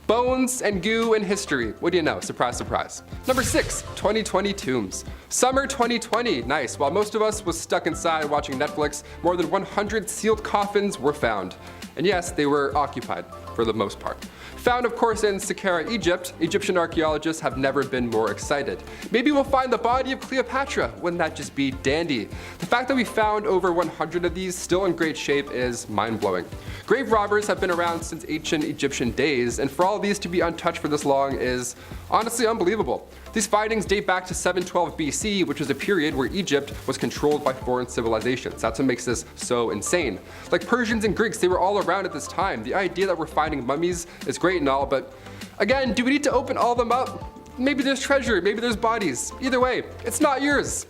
Bones and goo and history. What do you know? Surprise, surprise. Number 6, 2020 tombs. Summer 2020, nice. While most of us was stuck inside watching Netflix, more than 100 sealed coffins were found. And yes, they were occupied for the most part. Found, of course, in Sakara, Egypt, Egyptian archaeologists have never been more excited. Maybe we'll find the body of Cleopatra. Wouldn't that just be dandy? The fact that we found over 100 of these still in great shape is mind-blowing. Grave robbers have been around since ancient Egyptian days, and for all of these to be untouched for this long is honestly unbelievable. These findings date back to 712 BC, which was a period where Egypt was controlled by foreign civilizations. That's what makes this so insane. Like Persians and Greeks, they were all around at this time. The idea that we're finding mummies is great and all, but again, do we need to open all of them up? Maybe there's treasure, maybe there's bodies. Either way, it's not yours.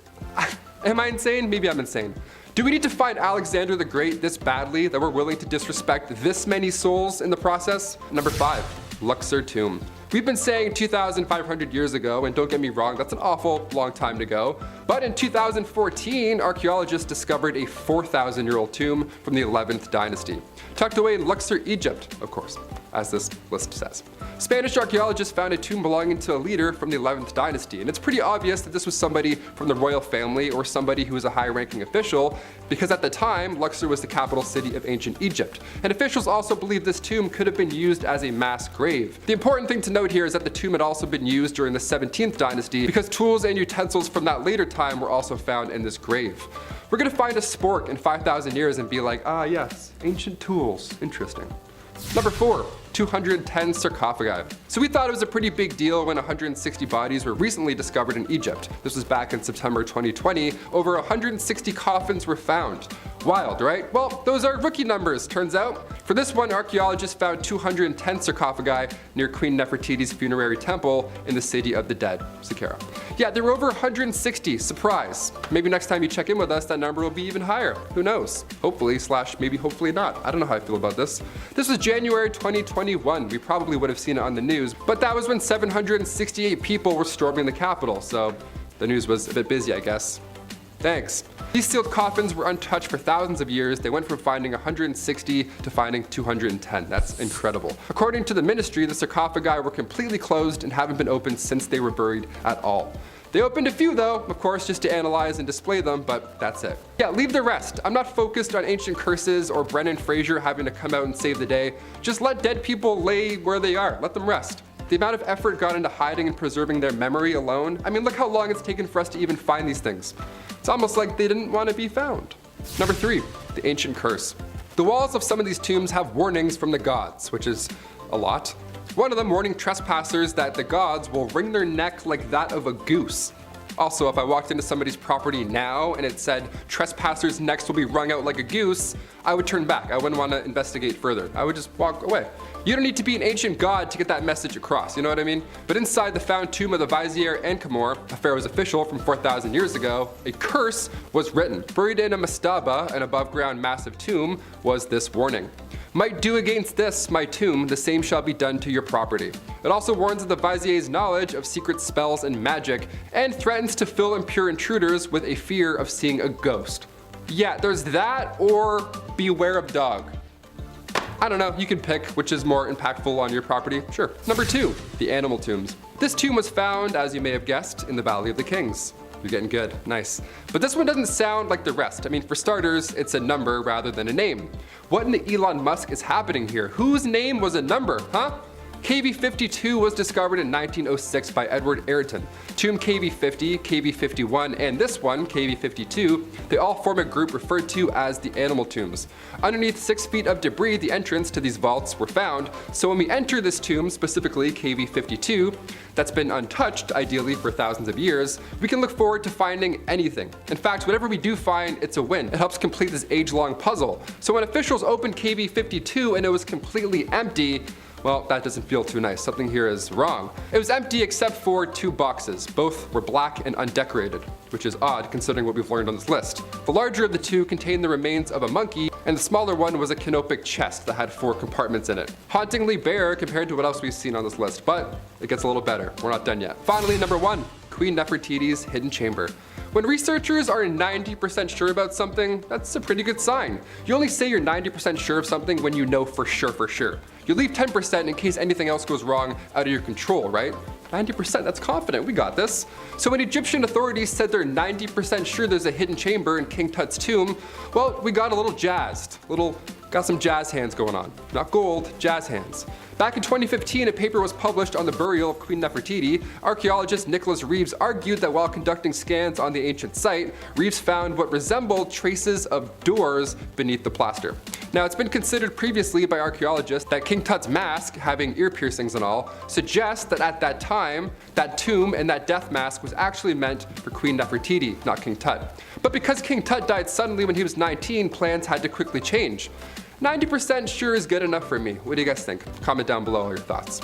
Am I insane? Maybe I'm insane. Do we need to find Alexander the Great this badly that we're willing to disrespect this many souls in the process? Number 5, Luxor tomb. We've been saying 2,500 years ago, and don't get me wrong, that's an awful long time to go. But in 2014, archaeologists discovered a 4,000-year-old tomb from the 11th dynasty, tucked away in Luxor, Egypt, of course, as this list says. Spanish archaeologists found a tomb belonging to a leader from the 11th dynasty, and it's pretty obvious that this was somebody from the royal family or somebody who was a high-ranking official, because at the time, Luxor was the capital city of ancient Egypt, and officials also believed this tomb could have been used as a mass grave. The important thing to note here is that the tomb had also been used during the 17th dynasty, because tools and utensils from that later time were also found in this grave. We're gonna find a spork in 5,000 years and be like, ah yes, ancient tools, interesting. Number 4, 210 sarcophagi. So we thought it was a pretty big deal when 160 bodies were recently discovered in Egypt. This was back in September 2020. Over 160 coffins were found. Wild, right? Well, those are rookie numbers, turns out. For this one, archaeologists found 210 sarcophagi near Queen Nefertiti's funerary temple in the city of the dead, Sakara. Yeah, there were over 160, surprise. Maybe next time you check in with us, that number will be even higher. Who knows? Hopefully, / maybe hopefully not. I don't know how I feel about this. This was January 2021. We probably would have seen it on the news, but that was when 768 people were storming the Capitol, so the news was a bit busy, I guess. Thanks. These sealed coffins were untouched for thousands of years. They went from finding 160 to finding 210. That's incredible. According to the ministry, the sarcophagi were completely closed and haven't been opened since they were buried at all. They opened a few though, of course, just to analyze and display them, but that's it. Yeah, leave the rest. I'm not focused on ancient curses or Brendan Fraser having to come out and save the day. Just let dead people lay where they are. Let them rest. The amount of effort gone into hiding and preserving their memory alone, I mean, look how long it's taken for us to even find these things. It's almost like they didn't want to be found. Number 3, the ancient curse. The walls of some of these tombs have warnings from the gods, which is a lot. One of them warning trespassers that the gods will wring their neck like that of a goose. Also, if I walked into somebody's property now and it said trespassers' necks will be wrung out like a goose, I would turn back. I wouldn't want to investigate further. I would just walk away. You don't need to be an ancient god to get that message across, you know what I mean? But inside the found tomb of the Vizier and Kamor, a pharaoh's official from 4,000 years ago, a curse was written. Buried in a mastaba, an above-ground massive tomb, was this warning. Might do against this, my tomb, the same shall be done to your property. It also warns of the Vizier's knowledge of secret spells and magic, and threatens to fill impure intruders with a fear of seeing a ghost. Yeah, there's that, or beware of dog. I don't know, you can pick which is more impactful on your property, sure. Number 2, the animal tombs. This tomb was found, as you may have guessed, in the Valley of the Kings. You're getting good, nice. But this one doesn't sound like the rest. I mean, for starters, it's a number rather than a name. What in the Elon Musk is happening here? Whose name was a number, huh? KV52 was discovered in 1906 by Edward Ayrton. Tomb KV50, KV51, and this one, KV52, they all form a group referred to as the animal tombs. Underneath 6 feet of debris, the entrance to these vaults were found, so when we enter this tomb, specifically KV52, that's been untouched, ideally for thousands of years, we can look forward to finding anything. In fact, whatever we do find, it's a win. It helps complete this age-long puzzle. So when officials opened KV52 and it was completely empty, well, that doesn't feel too nice. Something here is wrong. It was empty except for 2 boxes. Both were black and undecorated, which is odd considering what we've learned on this list. The larger of the 2 contained the remains of a monkey, and the smaller one was a canopic chest that had 4 compartments in it. Hauntingly bare compared to what else we've seen on this list, but it gets a little better. We're not done yet. Finally, number 1, Queen Nefertiti's hidden chamber. When researchers are 90% sure about something, that's a pretty good sign. You only say you're 90% sure of something when you know for sure. You leave 10% in case anything else goes wrong out of your control, right? 90%, that's confident, we got this. So when Egyptian authorities said they're 90% sure there's a hidden chamber in King Tut's tomb, well, we got a little jazzed. Got some jazz hands going on. Not gold, jazz hands. Back in 2015, a paper was published on the burial of Queen Nefertiti. Archaeologist Nicholas Reeves argued that while conducting scans on the ancient site, Reeves found what resembled traces of doors beneath the plaster. Now, it's been considered previously by archaeologists that King Tut's mask, having ear piercings and all, suggests that at that time, that tomb and that death mask was actually meant for Queen Nefertiti, not King Tut. But because King Tut died suddenly when he was 19, plans had to quickly change. 90% sure is good enough for me. What do you guys think? Comment down below all your thoughts.